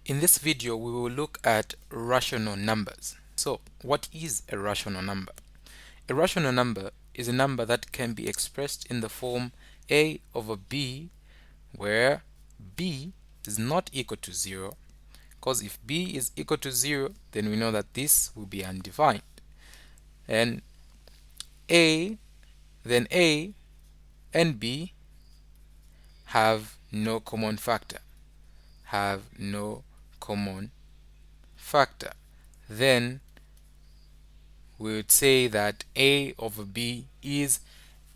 In this video, we will look at rational numbers. So, what is a rational number? A rational number is a number that can be expressed in the form a over b, where b is not equal to 0, because if b is equal to 0, then we know that this will be undefined. And a, then a and b have no common factor, then we would say that a over b is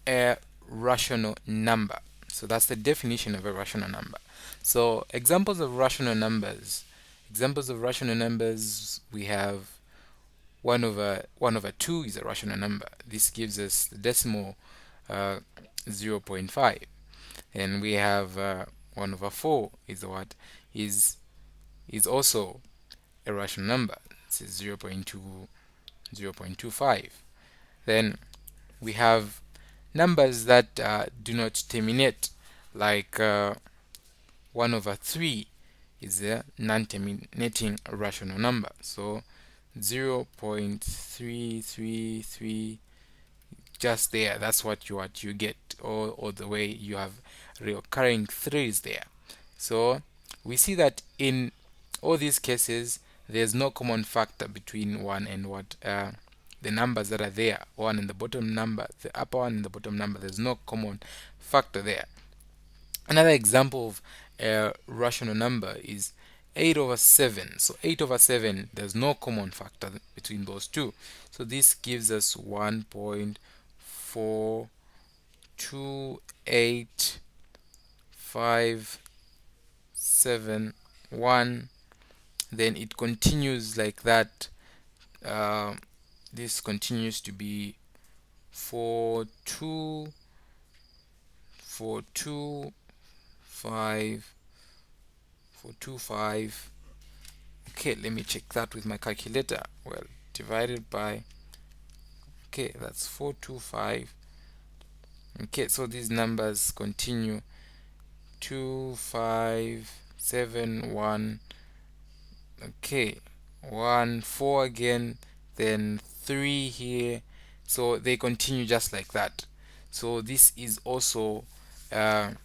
a rational number. So that's the definition of a rational number. So examples of rational numbers, we have 1 over 2 is a rational number. This gives us the decimal 0.5. And we have 1 over 4 is what is also a rational number. This is 0.25. Then we have numbers that do not terminate, like 1 over 3 is a non-terminating rational number. So 0.333, just there, that's what you get, all the way you have recurring threes there. So we see that in all these cases there's no common factor between 1 and the numbers that are there. 1 in the bottom number, the upper one in the bottom number, there's no common factor there. Another example of a rational number is 8 over 7. So 8 over 7, there's no common factor between those two. So this gives us 1.428571. Then it continues like that. This continues to be 425. Okay, let me check that with my calculator. Well, divided by, okay, that's 425. Okay, so these numbers continue 2571. Okay, 1 4 again, then 3 here. So they continue just like that. So this is also a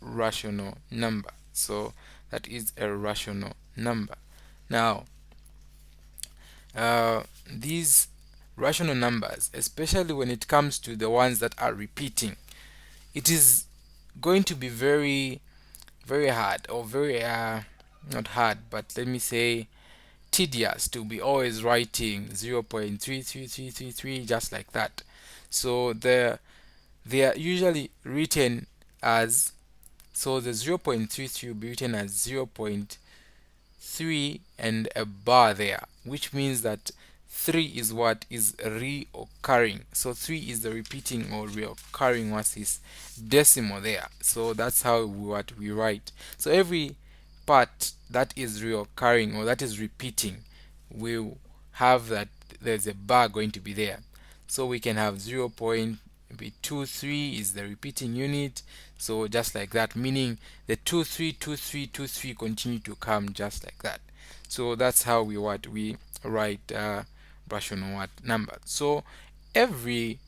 rational number. So that is a rational number. Now these rational numbers, especially when it comes to the ones that are repeating, it is going to be very hard, or very not hard, but let me say tedious, to be always writing 0.33333 just like that. So they are usually written as, so the 0.33 will be written as 0.3 and a bar there, which means that 3 is what is reoccurring. So 3 is the repeating or reoccurring what's this decimal there. So that's how we write. So every part that is reoccurring or that is repeating will have that there's a bar going to be there. So we can have 0.23 is the repeating unit. So just like that, meaning the 232323 continue to come just like that. So that's how we write rational number. So every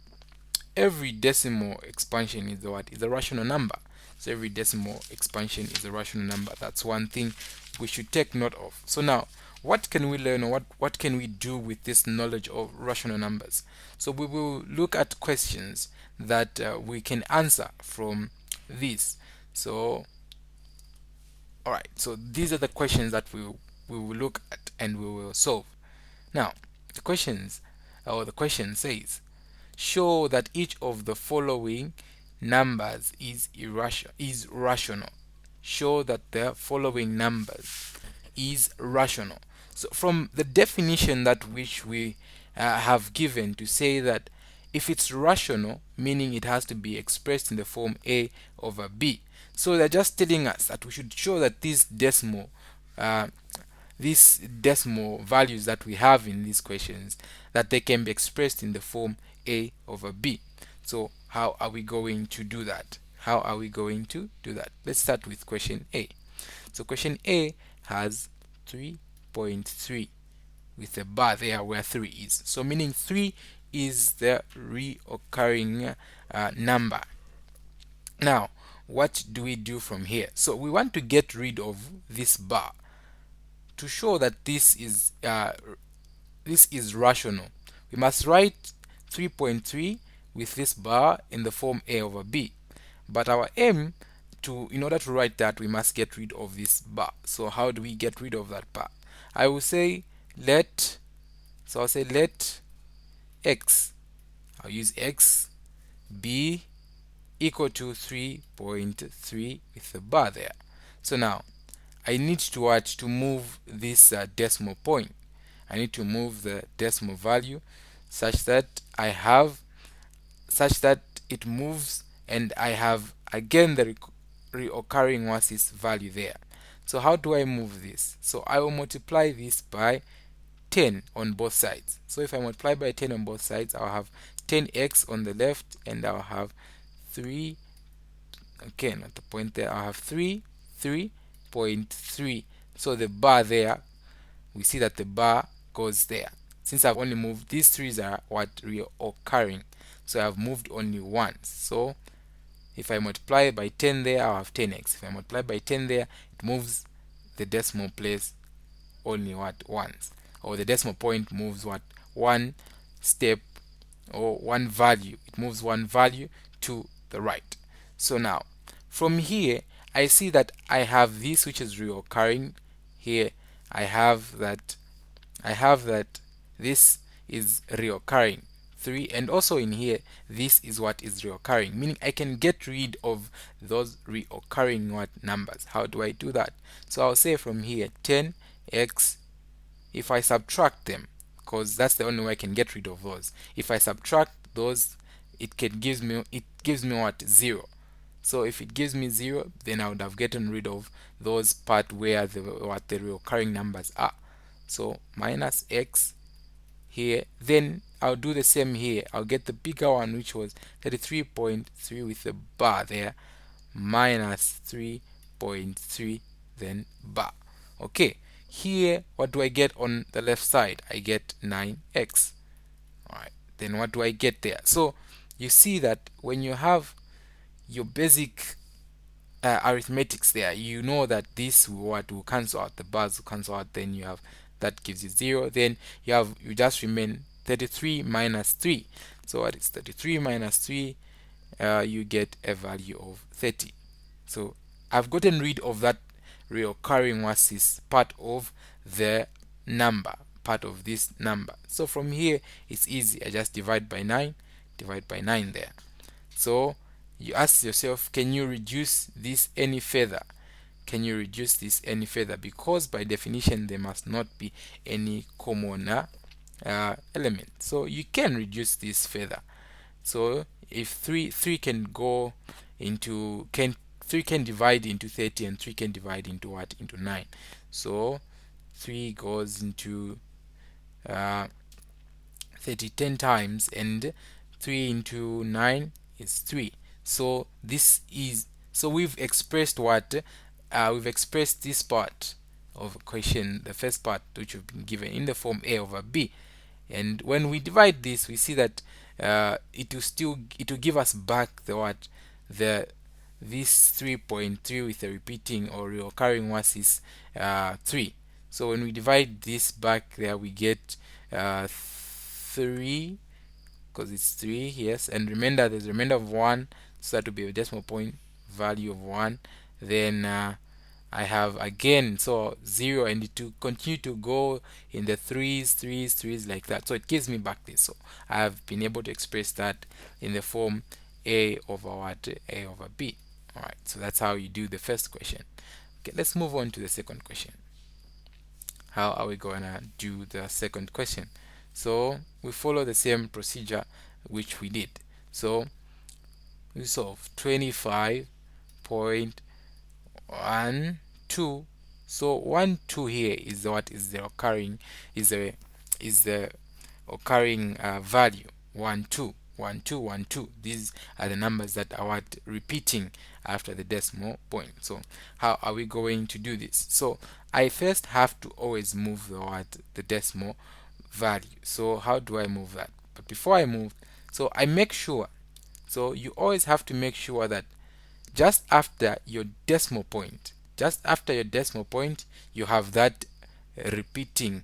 decimal expansion is a rational number. So every decimal expansion is a rational number. That's one thing we should take note of. So now, what can we learn, or what can we do with this knowledge of rational numbers? So we will look at questions that we can answer from this. So alright, so these are the questions that we will look at and we will solve. Now, the question says, show that each of the following numbers is rational. Show that the following numbers is rational. So from the definition that which we have given, to say that if it's rational, meaning it has to be expressed in the form a over b. So they're just telling us that we should show that these decimal values that we have in these questions, that they can be expressed in the form a over b. So how are we going to do that? Let's start with question A. So question A has 3.3 with a bar there where 3 is. So meaning 3 is the reoccurring number. Now, what do we do from here? So we want to get rid of this bar to show that this is rational. We must write 3.3 with this bar in the form a over b. But our aim in order to write that, we must get rid of this bar. So how do we get rid of that bar? I will say I'll say let x, I'll use x, be equal to 3.3 with the bar there. So now I need to move this decimal point. I need to move the decimal value such that it moves, and I have again the reoccurring one's value there. So how do I move this? So I will multiply this by 10 on both sides. So if I multiply by 10 on both sides, I'll have 10x on the left, and I'll have 3, again at the point there, I'll have 3.3. So the bar there, we see that the bar goes there. Since I've only moved, these threes are what reoccurring, so I've moved only once. So if I multiply by 10 there, I'll have 10x. If I multiply by 10 there, it moves the decimal place only once, or the decimal point moves one step, or one value. It moves one value to the right. So now from here, I see that I have this which is reoccurring here. I have that this is reoccurring 3, and also in here this is what is reoccurring, meaning I can get rid of those reoccurring numbers. How do I do that? So I'll say from here 10x, if I subtract them, because that's the only way I can get rid of those. If I subtract those, it gives me 0. So if it gives me 0, then I would have gotten rid of those part where the recurring numbers are. So minus x here, then I'll do the same here. I'll get the bigger one, which was 33.3 with the bar there, minus 3.3, then bar. Okay, here what do I get on the left side? I get 9x. Alright, then what do I get there? So you see that when you have your basic arithmetics there, you know that this will cancel out, the bars will cancel out, then you have that gives you 0, then you just remain 33 minus 3. So what is 33 minus 3? You get a value of 30. So I've gotten rid of that reoccurring is part of the number, part of this number. So from here it's easy, I just divide by 9 there. So you ask yourself, can you reduce this any further? Can you reduce this any further? Because by definition there must not be any common element. So you can reduce this further. So if 3 can go into 3 can divide into 30, and 3 can divide into into 9. So 3 goes into 30 10 times, and 3 into 9 is 3. So we've expressed we've expressed this part of equation, the first part which we've been given, in the form a over b, and when we divide this, we see that it will give us back this 3.3 with a repeating or recurring is 3. So when we divide this back there, we get 3, because it's 3, yes, and remember there's a remainder of 1, so that will be a decimal point value of 1. Then I have again 0, and it will continue to go in the threes like that. So it gives me back this. So I have been able to express that in the form a over b. Alright, so that's how you do the first question. Okay, let's move on to the second question. How are we gonna do the second question? So we follow the same procedure which we did. So we solve 25.12. So 1 2 here is what is the occurring value 1 2. 1 2 1 2. These are the numbers that are what repeating after the decimal point. So how are we going to do this? So I first have to always move the decimal value. So how do I move that? But before I move, so I make sure, so you always have to make sure that just after your decimal point, you have that repeating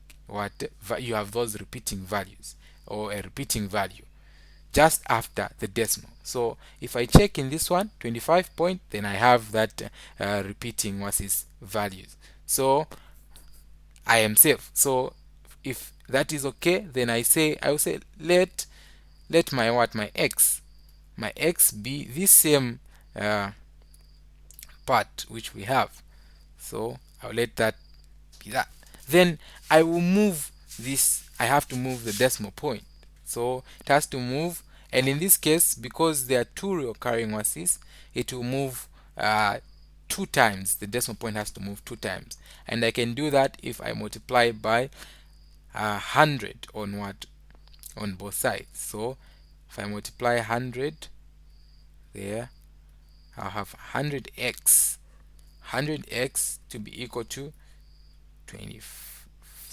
you have those repeating values, or a repeating value just after the decimal. So if I check in this one 25 point, then I have that repeating what's its values. So I am safe. So if that is okay, then I will say let my x be this same part which we have. So I'll let that be that. Then I will move this. I have to move the decimal point. So it has to move, and in this case, because there are two recurring ones, it will move two times. The decimal point has to move two times, and I can do that if I multiply by 100 on both sides. So if I multiply 100 there, I'll have 100x to be equal to 20.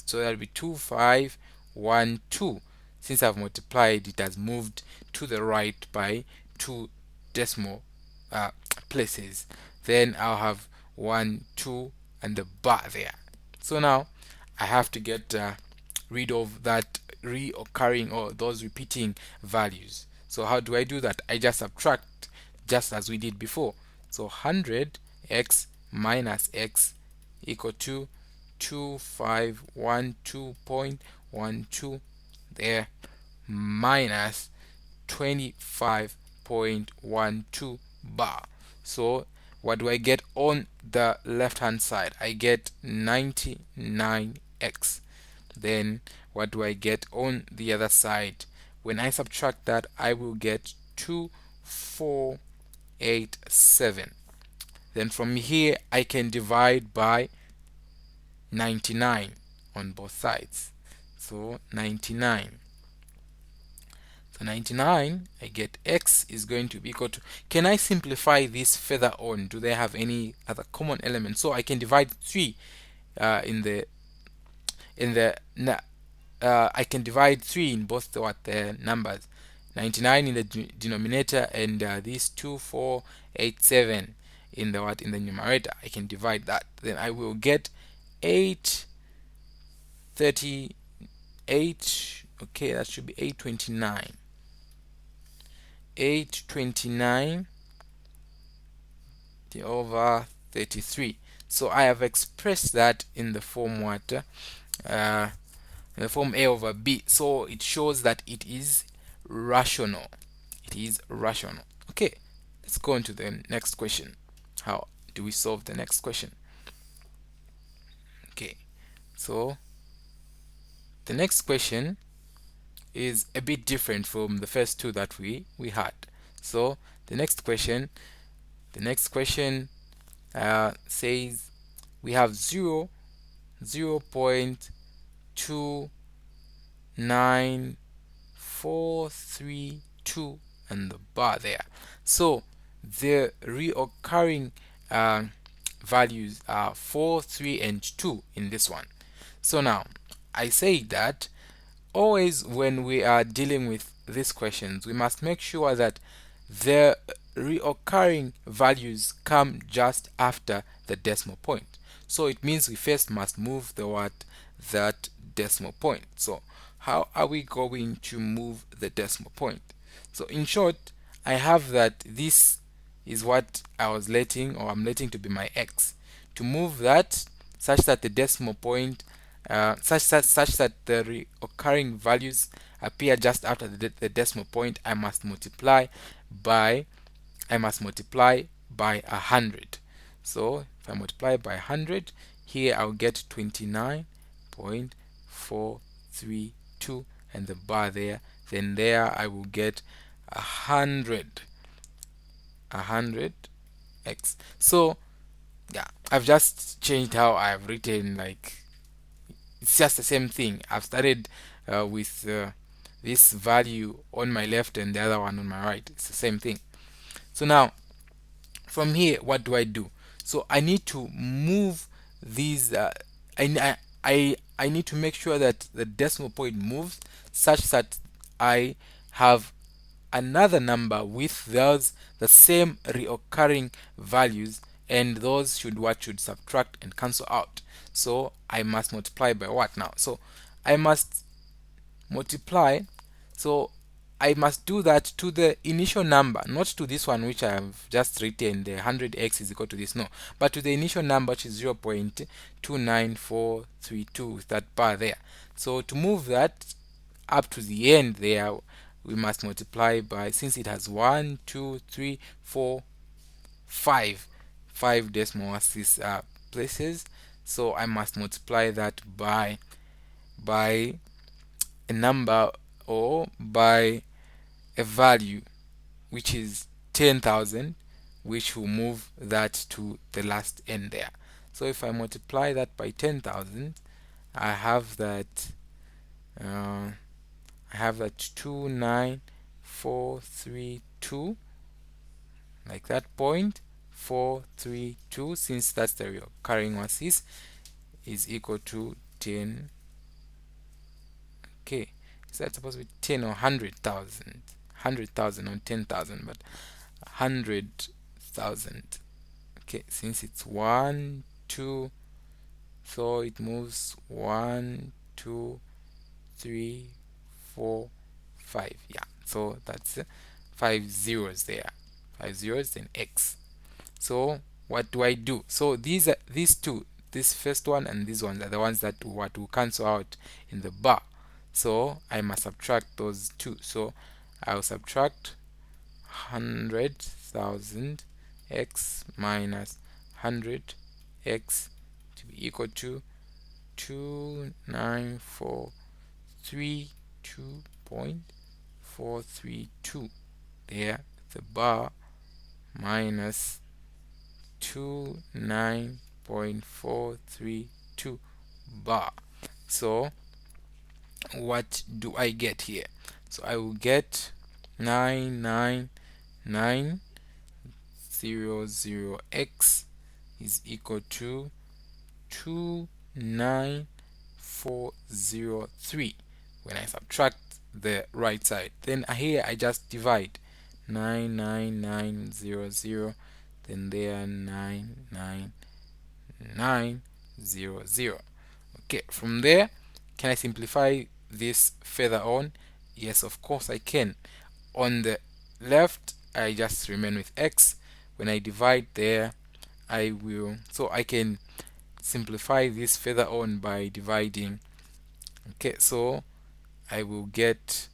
So that'll be 2512. Since I've multiplied, it has moved to the right by two decimal places. Then I'll have 1 2 and the bar there. So now I have to get rid of that reoccurring, or those repeating values. So how do I do that? I just subtract, just as we did before. So 100x minus x equal to 2512.12 there, minus 25.12 bar. So what do I get on the left hand side? I get 99x. Then what do I get on the other side? When I subtract that, I will get 2487. Then from here I can divide by 99 on both sides. So 99. So 99, I get x is going to be equal to, can I simplify this further on? Do they have any other common elements? So I can divide 3 in the I can divide 3 in both the numbers. 99 in the denominator, and this 2487 in the numerator. I can divide that. Then I will get 838. Okay, that should be 829. 829 over 33. So I have expressed that in the form in the form a over b. So it shows that it is rational. It is rational. Okay, let's go on to the next question. How do we solve the next question? Okay, so the next question is a bit different from the first two that we had. So the next question says we have 0.29432 and the bar there. So the reoccurring values are 4, 3, and 2 in this one. So now I say that always when we are dealing with these questions, we must make sure that the reoccurring values come just after the decimal point. So it means we first must move that decimal point. So how are we going to move the decimal point? So in short, I have that this is what I'm letting to be my x. To move that such that the decimal point such that the recurring values appear just after the decimal point, I must multiply by 100. So if I multiply by 100, here I'll get 29.432 and the bar there. Then there I will get 100x. So yeah, I've just changed how I've written, like it's just the same thing. I've started with this value on my left and the other one on my right. It's the same thing. So now from here, what do I do? So I need to move these. I need to make sure that the decimal point moves such that I have another number with those the same reoccurring values, and those should subtract and cancel out. So I must multiply by what now? So I must multiply. So I must do that to the initial number, not to this one which I have just written, the 100x is equal to this, no, but to the initial number, which is 0.29432 with that bar there. So to move that up to the end there, we must multiply by, since it has 1 2 3 4 5 decimal places, so I must multiply that by a number, or by a value which is 10,000, which will move that to the last end there. So if I multiply that by 10,000, I have that uh, 29432, like that, 0.432, since that's the recurring one, is equal to 10. Okay, so that's supposed to be 10 or 100,000, 100,000 or 10,000, but 100,000. Okay, since it's 1 2, so it moves 1 2 3 4 5. Yeah, so that's 5 zeros there, 5 zeros, then x. So what do I do? So these two, this first one and these ones, are the ones that what will cancel out in the bar. So I must subtract those two. So I'll subtract 100,000 x minus 100x to be equal to 29432.432. There, the bar, minus 29.432 bar. So what do I get here? So I will get 99900x is equal to 29403 when I subtract the right side. Then here I just divide 99900, then there 99900. Okay, from there, can I simplify this further on? Yes, of course I can. On the left, I just remain with x. When I divide there, I will, so I can simplify this further on by dividing. Okay, so I will get,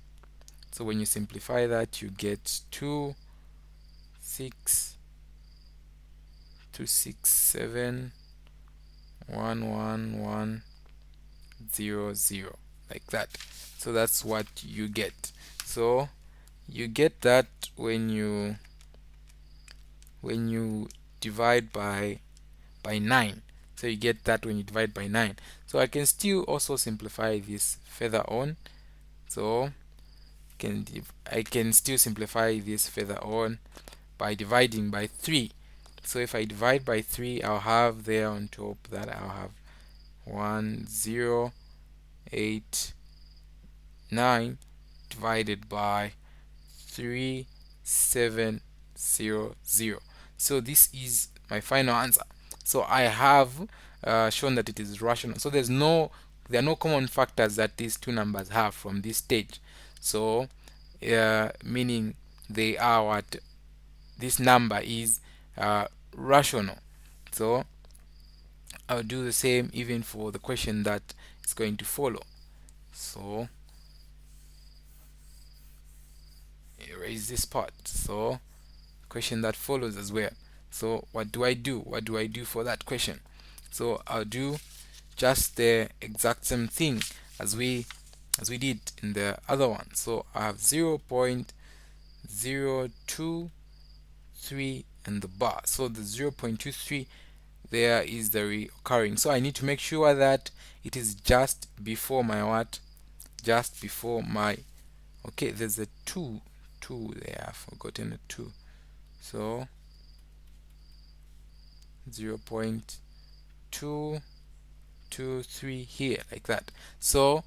so when you simplify that, you get 2671110, like that. So that's what you get. So you get that when you divide by 9. So you get that when you divide by 9. So I can still also simplify this further on. So I can still simplify this further on by dividing by 3. So if I divide by 3, I'll have there on top that I'll have 1089 divided by 3700. So this is my final answer. So I have shown that it is rational. So there are no common factors that these two numbers have from this stage. So meaning they are what this number is rational. So I'll do the same even for the question that is going to follow. So erase this part. So question that follows as well. So what do I do? What do I do for that question? So I'll do just the exact same thing as we did in the other one. So I have 0.023 in the bar. So the 0.23 there is the recurring. So I need to make sure that it is just before my what? Just before my Okay, there's a 2 there, I've forgotten a 2. So 0.223 here, like that. So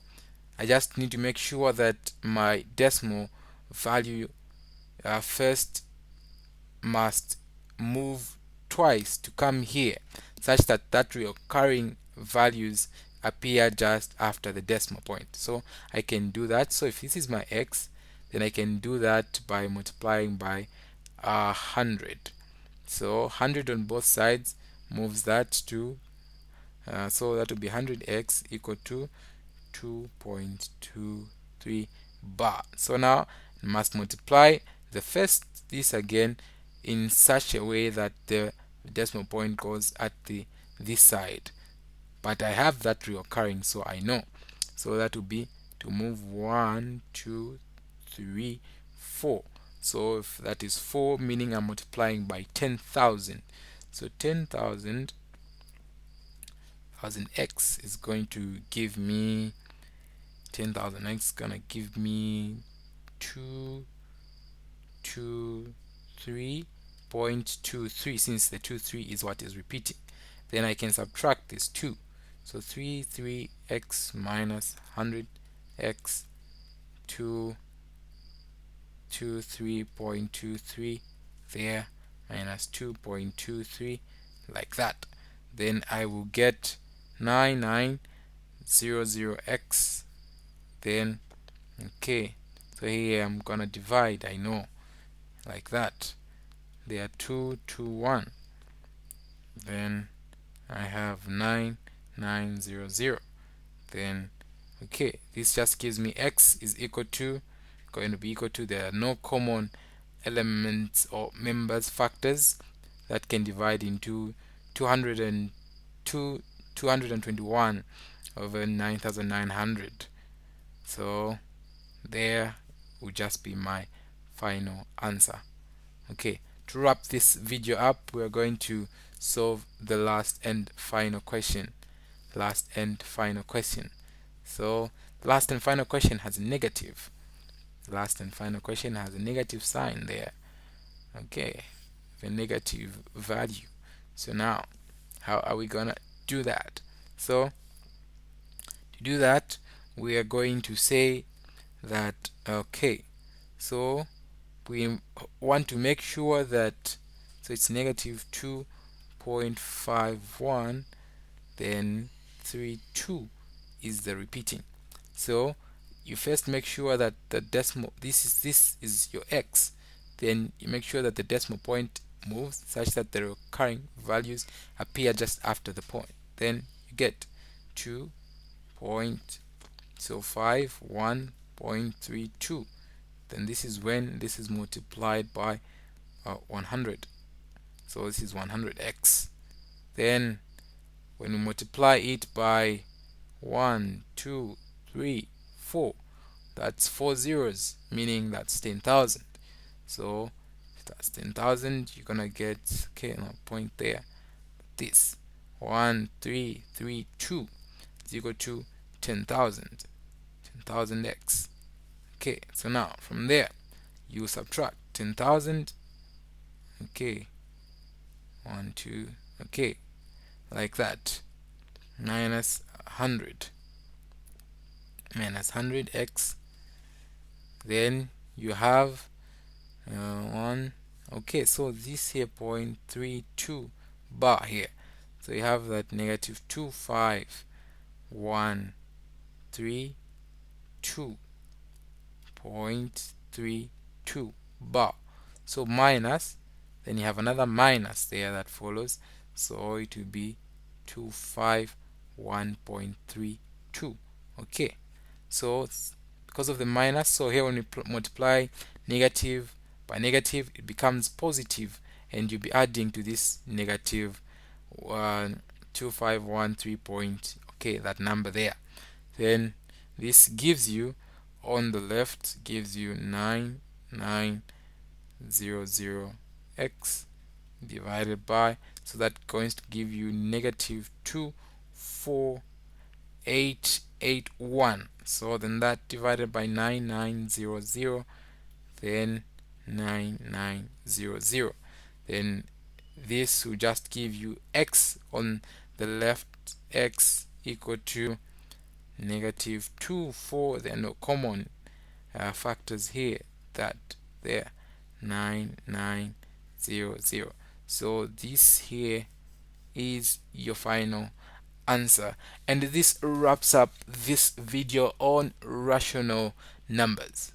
I just need to make sure that my decimal value first must move twice to come here, such that recurring values appear just after the decimal point. So I can do that. So if this is my x, then I can do that by multiplying by 100. So 100 on both sides moves that to so that will be 100x equal to 2.23 bar. So now I must multiply the first this again in such a way that the decimal point goes at this side, but I have that reoccurring, so I know. So that will be to move 1 2 3 4. So if that is 4, meaning I'm multiplying by 10,000. So 10,000 x is going to give me 10,000 x gonna give me 223.23, since the 23 is what is repeating. Then I can subtract this 2. So 3x minus 100x, 223.23 there, minus 2.23, like that. Then I will get 9900x. Then okay, so here I'm gonna divide, I know, like that. They are 2 2 1. Then I have 9900. Then okay, this just gives me x is equal to going to be equal to, there are no common elements or members factors that can divide into 221 over 9900. So there will just be my final answer. Okay, to wrap this video up, we are going to solve the last and final question. So the last and final question has a negative. Sign there. Okay, the negative value. So now, how are we gonna do that? So to do that, we are going to say that okay, so we want to make sure that, so it's negative 2.51, then 32 is the repeating. So you first make sure that the decimal, this is your x, then you make sure that the decimal point moves such that the recurring values appear just after the point. Then you get 2.51.32. Then this is when this is multiplied by 100. So this is 100x. Then when we multiply it by 1 2 3 4, that's 4 zeros, meaning that's 10,000. So if that's 10,000, you're gonna get, okay, no point there, this 1332 is equal to 10,000x. Okay, so now from there you subtract 10,000, okay, 1 2, okay, like that, minus 100x. Then you have 1, okay, so this here 0.32 bar here, so you have that negative 25,132.32 bar. So minus, then you have another minus there that follows, so it will be 251.32. okay, so because of the minus, so here when you multiply negative by negative, it becomes positive, and you'll be adding to this negative 2513 point, okay, that number there. Then this gives you, on the left, gives you 9900x divided by, so that's going to give you negative 248 881. So then that divided by 9900, then 9900, then this will just give you x on the left, x equal to negative 2, 4. There are no common factors here, that there, 9900. So this here is your final answer, and this wraps up this video on rational numbers.